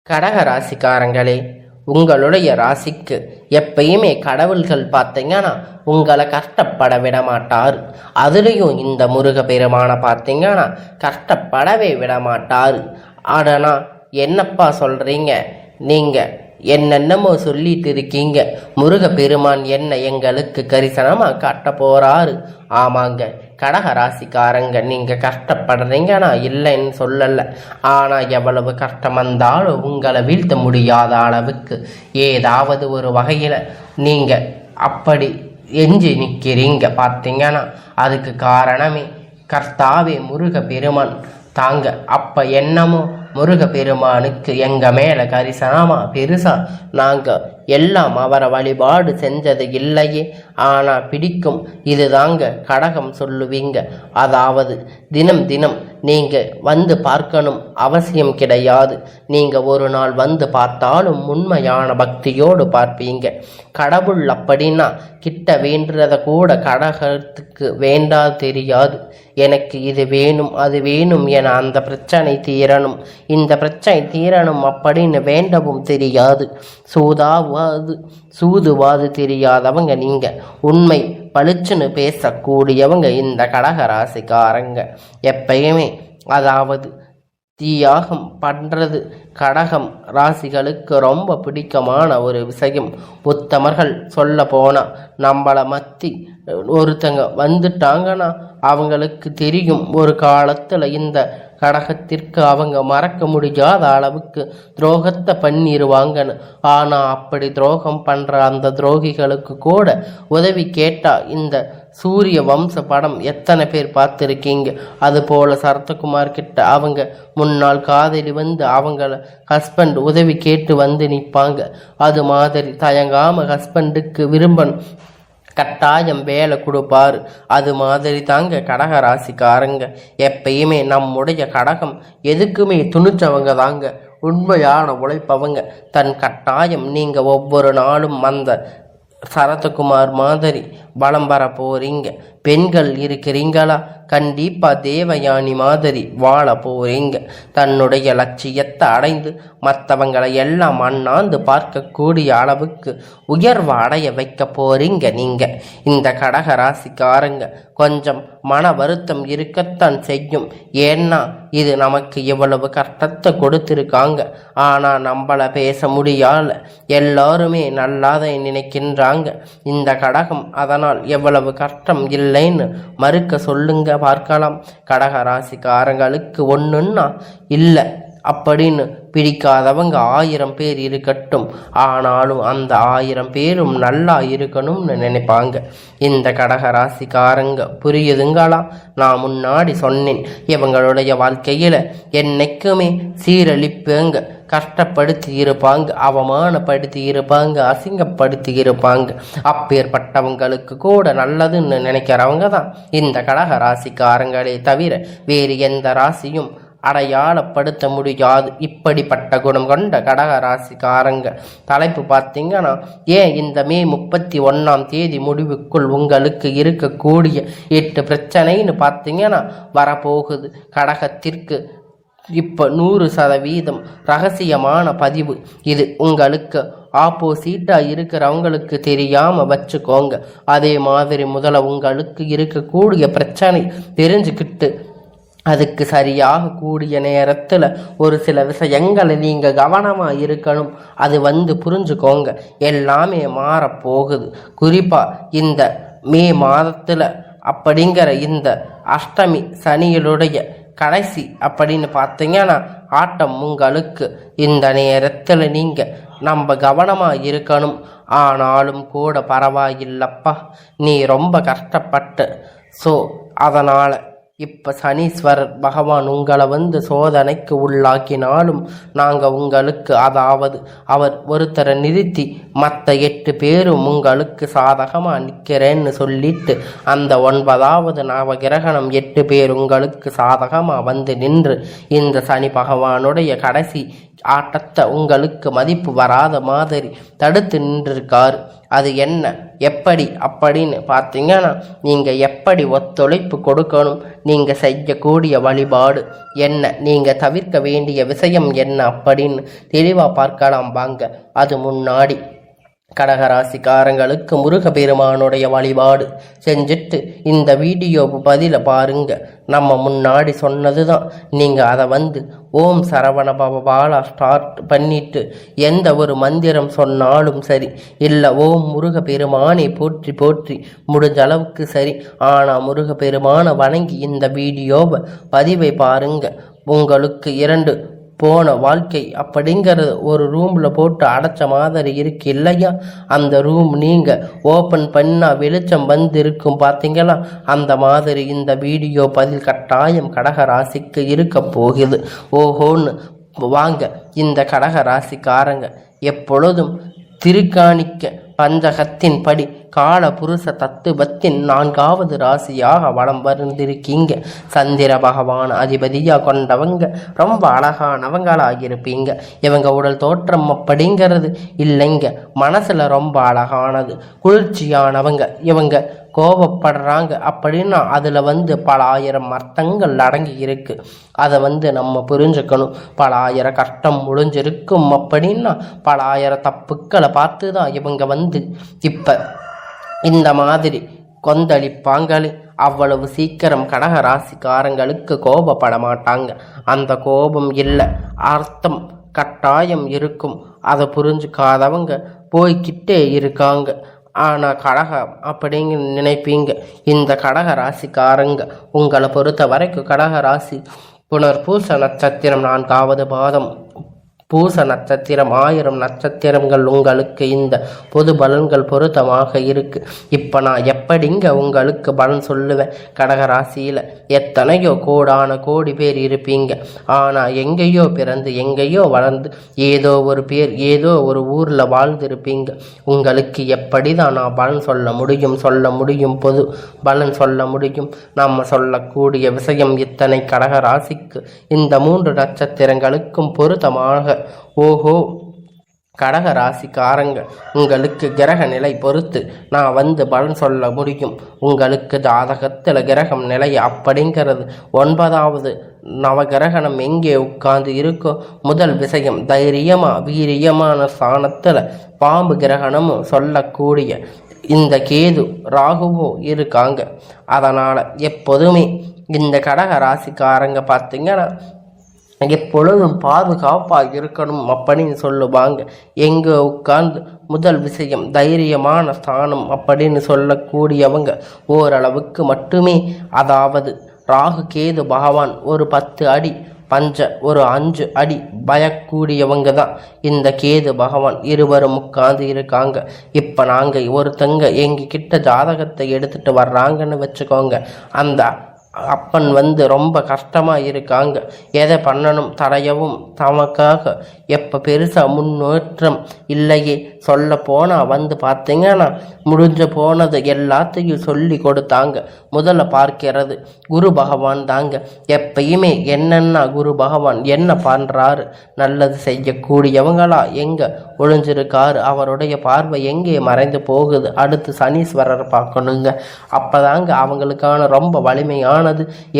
கடக ராசிக்காரங்களே, உங்களுடைய ராசிக்கு எப்பயுமே கடவுள்கள் பார்த்தீங்கன்னா உங்களை கஷ்டப்பட விட மாட்டார். அதுலேயும் இந்த முருக பெருமானை பார்த்தீங்கன்னா கஷ்டப்படவே விட மாட்டார். ஆனால் என்னப்பா சொல்கிறீங்க, நீங்கள் என்னென்னமோ சொல்லிட்டு இருக்கீங்க, முருக பெருமான் என்ன எங்களுக்கு கரிசனமாக காட்ட போகிறாரு. ஆமாங்க கடக ராசிக்காரங்க, நீங்கள் கஷ்டப்படுறீங்க, நான் இல்லைன்னு சொல்லலை. ஆனால் எவ்வளவு கஷ்டம் வந்தாலும் உங்களை வீழ்த்த முடியாத அளவுக்கு ஏதாவது ஒரு வகையில் நீங்கள் அப்படி எஞ்சி நிற்கிறீங்க பார்த்தீங்கன்னா அதுக்கு காரணமே கர்த்தாவே முருக பெருமான் தாங்க. அப்போ என்னமோ முருக பெருமானுக்கு எங்கள் மேலே கரிசனமாக பெருசாக நாங்கள் எல்லாம் அவரை வழிபாடு செஞ்சது இல்லையே, ஆனால் பிடிக்கும் இது தாங்க கடகம் சொல்லுவீங்க. அதாவது தினம் தினம் நீங்கள் வந்து பார்க்கணும் அவசியம் கிடையாது. நீங்கள் ஒரு நாள் வந்து பார்த்தாலும் உண்மையான பக்தியோடு பார்ப்பீங்க. கடவுள் அப்படின்னா கிட்ட வேண்டுறத கூட கடகத்துக்கு வேண்டாது தெரியாது. எனக்கு இது வேணும் அது வேணும் என அந்த பிரச்சனை தீரணும் இந்த பிரச்சனை தீரணும் அப்படின்னு வேண்டவும் தெரியாது. சூதுவாது தெரியாதவங்க நீங்க. உண்மை பளிச்சுன்னு பேசக்கூடியவங்க இந்த கடக ராசிக்காரங்க. எப்பயுமே அதாவது தியாகம் பண்ணுறது கடகம் ராசிகளுக்கு ரொம்ப பிடிக்கமான ஒரு விஷயம். உத்தமர்கள் சொல்ல போனால் நம்மளை மத்தி ஒருத்தங்க வந்துட்டாங்கன்னா அவங்களுக்கு தெரியும் ஒரு காலத்தில் இந்த கடகத்திற்கு அவங்க மறக்க முடியாத அளவுக்கு துரோகத்தை பண்ணிடுவாங்கன்னு. ஆனால் அப்படி துரோகம் பண்ணுற அந்த துரோகிகளுக்கு கூட உதவி கேட்டால் இந்த சூரிய வம்ச படம் எத்தனை பேர் பார்த்துருக்கீங்க. அதுபோல் சரத்குமார் கிட்ட அவங்க முன்னாள் காதலி வந்து அவங்கள ஹஸ்பண்ட் உதவி கேட்டு வந்து நிற்பாங்க. அது மாதிரி தயங்காமல் ஹஸ்பண்டுக்கு விரும்பன் கட்டாயம் வேலை கொடுப்பாரு. அது மாதிரி தாங்க கடக ராசிக்காரங்க. எப்பயுமே நம்முடைய கடகம் எதுக்குமே துணிச்சவங்க தாங்க, உண்மையான உழைப்பவங்க. தன் கட்டாயம் நீங்கள் ஒவ்வொரு நாளும் அந்த சரத்குமார் மாதிரி பலம் வர போறீங்க. பெண்கள் இருக்கிறீங்களா, கண்டிப்பாக தேவயானி மாதிரி வாழ போறீங்க. தன்னுடைய லட்சியத்தை அடைந்து மற்றவங்களை எல்லாம் அண்ணாந்து பார்க்கக்கூடிய அளவுக்கு உயர்வு அடைய வைக்க போறீங்க நீங்க. இந்த கடக ராசிக்காரங்க கொஞ்சம் மன வருத்தம் இருக்கத்தான் செய்யும். ஏன்னா இது நமக்கு இவ்வளவு கஷ்டத்தை கொடுத்துருக்காங்க, ஆனால் நம்மளை பேச முடியால எல்லாருமே நல்லாதை நினைக்கின்றாங்க இந்த கடகம். அதனால் எவ்வளவு கஷ்டம் இல்லைன்னு மறுக்க சொல்லுங்க பார்க்கலாம். கடக ராசிக்காரங்களுக்கு ஒன்றுன்னா இல்லை அப்படின்னு பிடிக்காதவங்க 1000 பேர் இருக்கட்டும், ஆனாலும் அந்த 1000 பேரும் நல்லா இருக்கணும்னு நினைப்பாங்க இந்த கடக ராசிக்காரங்க. புரியுதுங்களா? நான் முன்னாடி சொன்னேன், இவங்களுடைய வாழ்க்கையில் என்னைக்குமே சீரழிப்புங்க, கஷ்டப்படுத்தி இருப்பாங்க, அவமானப்படுத்தி இருப்பாங்க, அசிங்கப்படுத்தி இருப்பாங்க. அப்பேற்பட்டவங்களுக்கு கூட நல்லதுன்னு நினைக்கிறவங்க தான் இந்த கடக ராசிக்காரங்களே தவிர வேறு எந்த ராசியும் அடையாளப்படுத்த முடியாது இப்படிப்பட்ட குணம் கொண்ட கடக ராசிக்காரங்க. தலைப்பு பார்த்தீங்கன்னா, ஏன் இந்த மே 31ஆம் தேதி முடிவுக்குள் உங்களுக்கு இருக்கக்கூடிய 8 பிரச்சனைன்னு பார்த்தீங்கன்னா வரப்போகுது. கடகத்திற்கு இப்போ 100% ரகசியமான பதிவு. இது உங்களுக்கு ஆப்போசிட்டாக இருக்கிறவங்களுக்கு தெரியாமல் வச்சுக்கோங்க. அதே மாதிரி முதல்ல உங்களுக்கு இருக்கக்கூடிய பிரச்சனை தெரிஞ்சுக்கிட்டு அதுக்கு சரியாக கூடிய நேரத்தில் ஒரு சில விஷயங்களை நீங்கள் கவனமாக இருக்கணும். அது புரிஞ்சுக்கோங்க, எல்லாமே மாறப்போகுது. குறிப்பாக இந்த மே மாதத்தில் அப்படிங்கிற இந்த அஷ்டமி சனிகளுடைய கடைசி அப்படின்னு பார்த்தீங்கன்னா ஆட்டம் உங்களுக்கு. இந்த நேரத்தில் நீங்கள் நம்ம கவனமாக இருக்கணும். ஆனாலும் கூட பரவாயில்லப்பா, நீ ரொம்ப கஷ்டப்பட்டு அதனால் இப்போ சனீஸ்வரர் பகவான் உங்களை சோதனைக்கு உள்ளாக்கினாலும் நாங்கள் உங்களுக்கு, அதாவது அவர் ஒருத்தரை நிறுத்தி மற்ற 8 பேரும் உங்களுக்கு சாதகமாக நிற்கிறேன்னு சொல்லிட்டு அந்த 9வது நவகிரகணம் 8 பேர் உங்களுக்கு சாதகமாக நின்று இந்த சனி பகவானுடைய கடைசி ஆட்டத்தை உங்களுக்கு மதிப்பு வராத மாதிரி தடுத்து நின்றிருக்காரு. அது என்ன எப்படி அப்படின்னு பார்த்தீங்கன்னா, நீங்கள் எப்படி ஒத்துழைப்பு கொடுக்கணும், நீங்கள் செய்யக்கூடிய வழிபாடு என்ன, நீங்கள் தவிர்க்க வேண்டிய விஷயம் என்ன அப்படின்னு தெளிவாக பார்க்கலாம் வாங்க. அது முன்னாடி கடகராசிக்காரங்களுக்கு முருகப்பெருமானுடைய வழிபாடு செஞ்சுட்டு இந்த வீடியோ பதில பாருங்க. நம்ம முன்னாடி சொன்னது தான். நீங்கள் அதை ஓம் சரவண பவபாலா ஸ்டார்ட் பண்ணிட்டு எந்த ஒரு மந்திரம் சொன்னாலும் சரி, இல்லை ஓம் முருகப்பெருமானை போற்றி போற்றி முடிஞ்ச அளவுக்கு சரி. ஆனால் முருகப்பெருமானை வணங்கி இந்த வீடியோவை பதிவை பாருங்க. உங்களுக்கு 2 போன வாழ்க்கை அப்படிங்கிற ஒரு ரூமில் போட்டு அடைச்ச மாதிரி இருக்கு இல்லையா? அந்த ரூம் நீங்கள் ஓப்பன் பண்ணால் வெளிச்சம் இருக்கும் பார்த்தீங்களா? அந்த மாதிரி இந்த வீடியோ பதில் கட்டாயம் கடக ராசிக்கு இருக்க போகுது. ஓஹோன்னு வாங்க. இந்த கடக ராசிக்காரங்க எப்பொழுதும் திருக்காணிக்க பஞ்சகத்தின் படி கால புருஷ தத்துவத்தின் 4வது ராசியாக வலம் வந்திருக்கீங்க. சந்திர பகவான் அதிபதியாக கொண்டவங்க ரொம்ப அழகானவங்களாகிருப்பீங்க. இவங்க உடல் தோற்றம் அப்படிங்கிறது இல்லைங்க, மனசில் ரொம்ப அழகானது, குளிர்ச்சியானவங்க. இவங்க கோபப்படுறாங்க அப்படின்னா அதில் பல ஆயிரம் அர்த்தங்கள் அடங்கி இருக்கு. அதை நம்ம புரிஞ்சுக்கணும். பல ஆயிரம் கஷ்டம் முடிஞ்சிருக்கும் அப்படின்னா பல ஆயிரம் தப்புக்களை பார்த்து தான் இவங்க இப்போ இந்த மாதிரி கொந்தளிப்பாங்களே. அவ்வளவு சீக்கிரம் கடக ராசிக்காரங்களுக்கு கோபப்பட மாட்டாங்க. அந்த கோபம் இல்லை, அர்த்தம் கட்டாயம் இருக்கும். அதை புரிஞ்சுக்காதவங்க போய்கிட்டே இருக்காங்க. ஆனால் கடகம் அப்படிங்க நினைப்பீங்க. இந்த கடக ராசிக்காரங்க உங்களை பொறுத்த வரைக்கும் கடக ராசி புனர்பூச நட்சத்திரம் 4வது பாதம், பூச நட்சத்திரம் 1000 நட்சத்திரங்கள் உங்களுக்கு இந்த பொது பலன்கள் பொருத்தமாக இருக்கு. இப்போ நான் எப்படிங்க உங்களுக்கு பலன் சொல்லுவேன்? கடகராசியில் எத்தனையோ கோடான கோடி பேர் இருப்பீங்க. ஆனால் எங்கேயோ பிறந்து எங்கேயோ வளர்ந்து ஏதோ ஒரு பேர் ஏதோ ஒரு ஊரில் வாழ்ந்திருப்பீங்க. உங்களுக்கு எப்படி தான் நான் பலன் சொல்ல முடியும் பொது பலன் சொல்ல முடியும்? நம்ம சொல்லக்கூடிய விஷயம் இத்தனை கடகராசிக்கு இந்த 3 நட்சத்திரங்களுக்கும் பொருத்தமாக. ஓஹோ, கடக ராசிக்காரங்க உங்களுக்கு கிரக நிலை பொறுத்து நான் பலன் சொல்ல முடியும். உங்களுக்கு ஜாதகத்தில் கிரகம் நிலை அப்படிங்கிறது 9வது நவகிரகணம் எங்கே உட்கார்ந்து இருக்கோ முதல் விஷயம் வீரியமான ஸ்தானத்தில் பாம்பு கிரகணமும் சொல்லக்கூடிய இந்த கேது ராகுவும் இருக்காங்க. அதனால் எப்போதுமே இந்த கடக ராசிக்காரங்க பார்த்தீங்கன்னா எப்பொழுதும் பாதுகாப்பாக இருக்கணும் அப்படின்னு சொல்லுவாங்க. எங்கே உட்கார்ந்து முதல் விஷயம் தைரியமான ஸ்தானம் அப்படின்னு சொல்லக்கூடியவங்க ஓரளவுக்கு மட்டுமே. அதாவது ராகு கேது பகவான் ஒரு 10 அடி ஒரு 5 அடி பயக்கூடியவங்க தான் இந்த கேது பகவான் இருவரும் உட்கார்ந்து இருக்காங்க. இப்போ நாங்கள் ஒருத்தங்க எங்ககிட்ட ஜாதகத்தை எடுத்துகிட்டு வர்றாங்கன்னு வச்சுக்கோங்க. அந்த அப்பன் ரொம்ப கஷ்டமாக இருக்காங்க. எதை பண்ணணும் தடையவும் தமக்காக எப்போ பெருசாக முன்னேற்றம் இல்லையே. சொல்ல போனால் பார்த்தீங்கன்னா முடிஞ்ச போனது எல்லாத்தையும் சொல்லி கொடுத்தாங்க. முதல்ல பார்க்கிறது குரு பகவான் தாங்க. எப்பயுமே என்னென்னா குரு பகவான் என்ன பண்ணுறாரு, நல்லது செய்யக்கூடியவங்களா எங்கே ஒழிஞ்சிருக்காரு, அவருடைய பார்வை எங்கே மறைந்து போகுது. அடுத்து சனீஸ்வரர் பார்க்கணுங்க. அப்போதாங்க அவங்களுக்கான ரொம்ப வலிமையான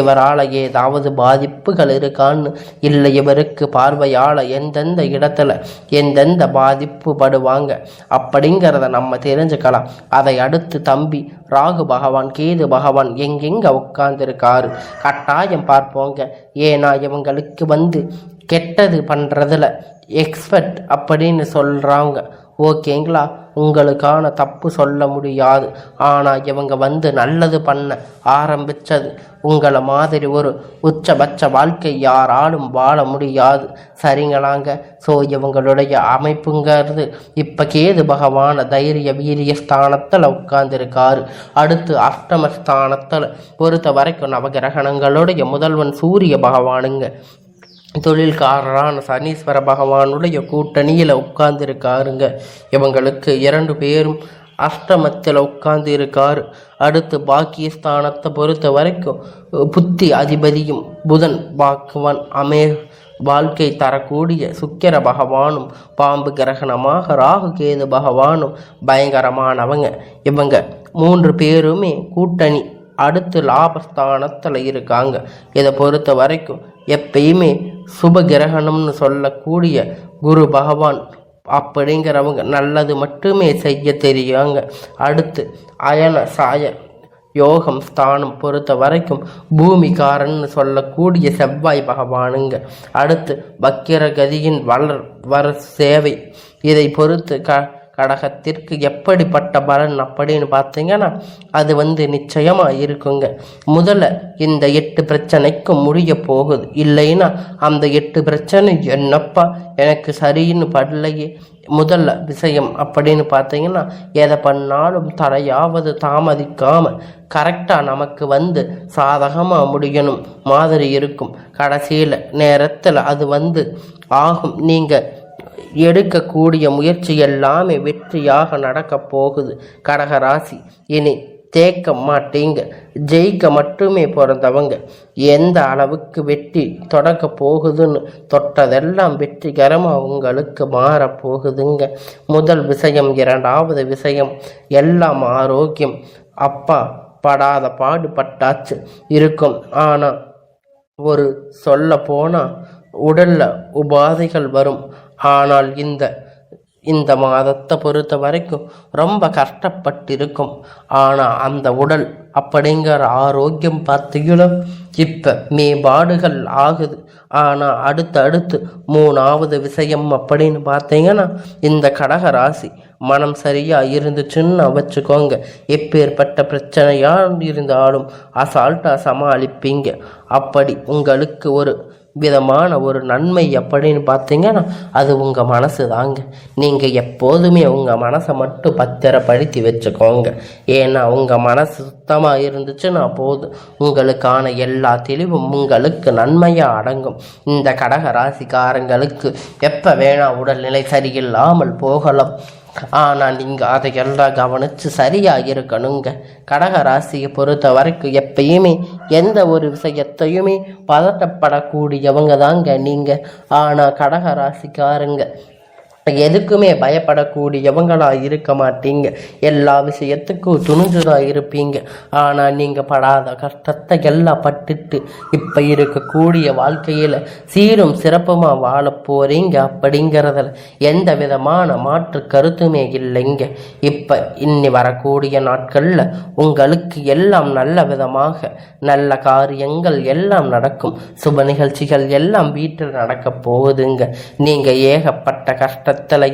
இவரால் ஏதாவது பாதிப்புகள் இருக்கான்னு, இல்லை இவருக்கு பார்வையால் எந்தெந்த இடத்துல எந்தெந்த பாதிப்பு படுவாங்க அப்படிங்கிறத நம்ம தெரிஞ்சுக்கலாம். அதை அடுத்து தம்பி ராகு பகவான் கேது பகவான் எங்கெங்க உட்கார்ந்துருக்காரு கட்டாயம் பார்ப்போங்க. ஏன்னா இவங்களுக்கு கெட்டது பண்ணுறதுல எக்ஸ்பர்ட் அப்படின்னு சொல்கிறாங்க. ஓகேங்களா, உங்களுக்கான தப்பு சொல்ல முடியாது. ஆனால் இவங்க நல்லது பண்ண ஆரம்பித்தது உங்களை மாதிரி ஒரு உச்சபட்ச வாழ்க்கை யாராலும் வாழ முடியாது. சரிங்களாங்க. ஸோ இவங்களுடைய அமைப்புங்கிறது இப்போ கேது பகவான தைரிய வீரிய ஸ்தானத்தில் உட்கார்ந்துருக்காரு. அடுத்து அஷ்டமஸ்தானத்தில் பொறுத்த வரைக்கும் நவகிரகணங்களுடைய முதல்வன் சூரிய பகவானுங்க. தொழில்காரரான சனீஸ்வர பகவானுடைய கூட்டணியில் உட்கார்ந்துருக்காருங்க. இவங்களுக்கு 2 பேரும் அஷ்டமத்தில் உட்கார்ந்து இருக்காரு. அடுத்து பாக்கியஸ்தானத்தை பொறுத்த வரைக்கும் புத்தி அதிபதியும் புதன் பாக்குவன் வாழ்க்கை தரக்கூடிய சுக்கிர பகவானும் பாம்பு கிரகணமாக ராகு கேது பகவானும் பயங்கரமானவங்க. இவங்க 3 பேருமே கூட்டணி அடுத்து லாபஸ்தானத்தில் இருக்காங்க. இதை பொறுத்த வரைக்கும் எப்பயுமே சுப கிரகணம்னு சொல்லக்கூடிய குரு பகவான் அப்படிங்கிறவங்க நல்லது மட்டுமே செய்ய தெரியாங்க. அடுத்து அயன சாய யோகம் ஸ்தானம் பொறுத்த வரைக்கும் பூமிகாரன்னு சொல்லக்கூடிய செவ்வாய் பகவானுங்க. அடுத்து வக்கிரகதியின் வர சேவை. இதை பொறுத்து கடகத்திற்கு எப்படிப்பட்ட பலன் அப்படின்னு பார்த்தீங்கன்னா அது நிச்சயமாக இருக்குங்க. முதல்ல இந்த 8 பிரச்சனைக்கும் முடிய போகுது. இல்லைன்னா அந்த 8 பிரச்சனை என்னப்பா எனக்கு சரின்னு படலையே. முதல்ல விஷயம் அப்படின்னு பார்த்தீங்கன்னா எதை பண்ணாலும் தடையாவது தாமதிக்காமல் கரெக்டாக நமக்கு சாதகமாக முடியணும் மாதிரி இருக்கும். கடைசியில் நேரத்தில் அது ஆகும். நீங்கள் எடுக்கக்கூடிய முயற்சி எல்லாமே வெற்றியாக நடக்க போகுது. கடகராசி இனி தேக்க மாட்டீங்க, ஜெயிக்க மட்டுமே பிறந்தவங்க. எந்த அளவுக்கு வெற்றி தொடக்க போகுதுன்னு தொட்டதெல்லாம் வெற்றிகரமாக உங்களுக்கு மாறப்போகுதுங்க. முதல் விஷயம். இரண்டாவது விஷயம் எல்லாம் ஆரோக்கியம். அப்பா படாத பாடுபட்டாச்சு இருக்கும். ஆனால் ஒரு சொல்ல போனால் உடல்ல உபாதைகள் வரும். ஆனால் இந்த மாதத்தை பொறுத்த வரைக்கும் ரொம்ப கஷ்டப்பட்டிருக்கும். ஆனால் அந்த உடல் அப்படிங்கிற ஆரோக்கியம் பார்த்தீங்கன்னா இப்போ மேம்பாடுகள் ஆகுது. ஆனால் அடுத்து 3வது விஷயம் அப்படின்னு பார்த்தீங்கன்னா இந்த கடக ராசி மனம் சரியாக இருந்துச்சுன்னு வச்சுக்கோங்க. எப்பேற்பட்ட பிரச்சனையாக இருந்தாலும் அசால்ட்டாக சமாளிப்பீங்க. அப்படி உங்களுக்கு ஒரு விதமான ஒரு நன்மை அப்படின்னு பார்த்தீங்கன்னா அது உங்கள் மனசு தாங்க. நீங்கள் எப்போதுமே உங்கள் மனசை மட்டும் பத்திரப்படுத்தி வச்சுக்கோங்க. ஏன்னா உங்கள் மனசு சுத்தமாக இருந்துச்சுன்னா போதும், உங்களுக்கான எல்லா தெளிவும் உங்களுக்கு நன்மையாக அடங்கும். இந்த கடக ராசிக்காரங்களுக்கு எப்போ வேணால் உடல்நிலை சரியில்லாமல் போகலாம். ஆனால் நீங்கள் அதையெல்லாம் கவனித்து சரியாக இருக்கணுங்க. கடக ராசியை பொறுத்த வரைக்கும் எப்பயுமே எந்த ஒரு விஷயத்தையுமே பதட்டப்படக்கூடியவங்க தாங்க நீங்கள். ஆனால் கடக ராசிக்காரங்க எதுக்குமே பயப்படக்கூடியவங்களாக இருக்க மாட்டீங்க. எல்லா விஷயத்துக்கும் துணிஞ்சுதான் இருப்பீங்க. ஆனால் நீங்கள் படாத கஷ்டத்தை எல்லாம் பட்டுட்டு இப்போ இருக்கக்கூடிய வாழ்க்கையில் சீரும் சிறப்புமாக வாழ போகிறீங்க அப்படிங்கிறதுல எந்த விதமான மாற்று கருத்துமே இல்லைங்க. இப்போ இன்னி வரக்கூடிய நாட்களில் உங்களுக்கு எல்லாம் நல்ல விதமாக நல்ல காரியங்கள் எல்லாம் நடக்கும். சுப நிகழ்ச்சிகள் எல்லாம் வீட்டில் நடக்க போகுதுங்க. நீங்கள் ஏகப்பட்ட கஷ்ட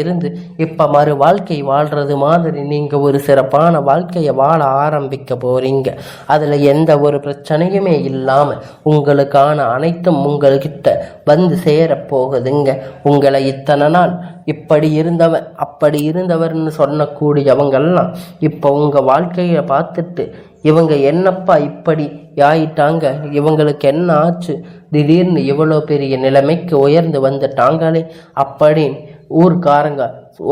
இருந்து இப்ப மறு வாழ்க்கை வாழ்றது மாதிரி நீங்க ஒரு சிறப்பான வாழ்க்கையை வாழ ஆரம்பிக்க போறீங்க. அதுல எந்த ஒரு பிரச்சனையுமே இல்லாம உங்களுக்கான அனைத்தும் உங்கள்கிட்ட சேர போகுதுங்க. உங்களை இத்தனை நாள் இப்படி இருந்தவர் அப்படி இருந்தவர்னு சொன்னக்கூடியவங்கெல்லாம் இப்போ உங்க வாழ்க்கையை பார்த்துட்டு இவங்க என்னப்பா இப்படி ஆயிட்டாங்க, இவங்களுக்கு என்ன ஆச்சு, திடீர்னு இவ்வளோ பெரிய நிலைமைக்கு உயர்ந்து வந்துட்டாங்களே அப்படின்னு ஊர்க்காரங்க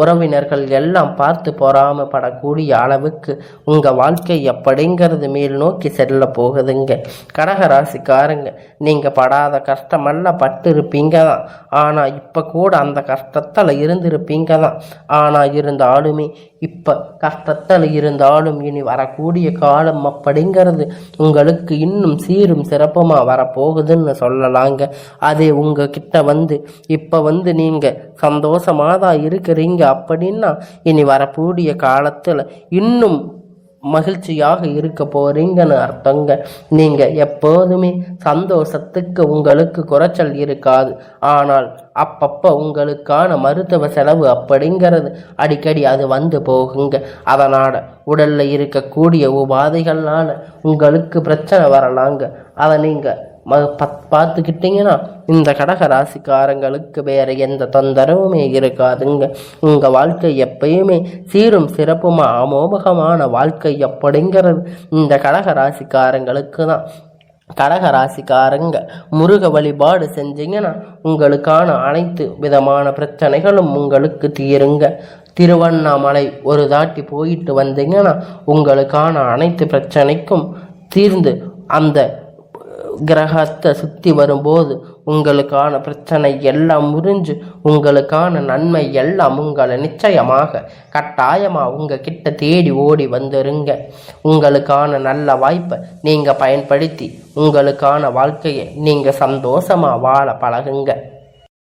உறவினர்கள் எல்லாம் பார்த்து பொறாமப்படக்கூடிய அளவுக்கு உங்கள் வாழ்க்கை எப்படிங்கிறது மேல் நோக்கி செல்ல போகுதுங்க. கடகராசிக்காரங்க நீங்கள் படாத கஷ்டமெல்லாம் பட்டிருப்பீங்க தான். ஆனால் இப்போ கூட அந்த கஷ்டத்தில் இருந்திருப்பீங்க தான். ஆனால் இருந்தாலுமே இப்போ கஷ்டத்தில் இருந்தாலும் இனி வரக்கூடிய காலம் அப்படிங்கிறது உங்களுக்கு இன்னும் சீரும் சிறப்புமாக வரப்போகுதுன்னு சொல்லலாங்க. அதே உங்ககிட்ட இப்போ நீங்கள் சந்தோஷமாக தான் இருக்கிறீங்க அப்படின்னா இனி வரக்கூடிய காலத்தில் இன்னும் மகிழ்ச்சியாக இருக்க போறீங்கன்னு அர்த்தங்க. நீங்க எப்போதுமே சந்தோஷத்துக்கு உங்களுக்கு குறைச்சல் இருக்காது. ஆனால் அப்பப்போ உங்களுக்கான மருத்துவ செலவு அப்படிங்கிறது அடிக்கடி அது போகுங்க. அதனால் உடல்ல இருக்கக்கூடிய உபாதைகள்னால உங்களுக்கு பிரச்சனை வரலாங்க. அதை நீங்கள் பார்த்துக்கிட்டீங்கன்னா இந்த கடக ராசிக்காரங்களுக்கு வேற எந்த தொந்தரவுமே இருக்காதுங்க. உங்க வாழ்க்கை எப்பயுமே சீரும் சிறப்புமா அமோகமான வாழ்க்கை அப்படிங்கிறது இந்த கடக ராசிக்காரங்களுக்கு தான். கடக ராசிக்காரங்க முருக வழிபாடு செஞ்சீங்கன்னா உங்களுக்கான அனைத்து விதமான பிரச்சனைகளும் உங்களுக்கு தீருங்க. திருவண்ணாமலை ஒரு தாட்டி போயிட்டு வந்தீங்கன்னா உங்களுக்கான அனைத்து பிரச்சனைக்கும் தீர்ந்து அந்த கிரகத்தை சுற்றி வரும்போது உங்களுக்கான பிரச்சனை எல்லாம் முறிஞ்சு உங்களுக்கான நன்மை எல்லாம் உங்களை நிச்சயமாக கட்டாயமாக உங்கள் கிட்ட தேடி ஓடி வந்துருங்க. உங்களுக்கான நல்ல வாய்ப்பை நீங்கள் பயன்படுத்தி உங்களுக்கான வாழ்க்கையை நீங்கள் சந்தோஷமாக வாழ பழகுங்க.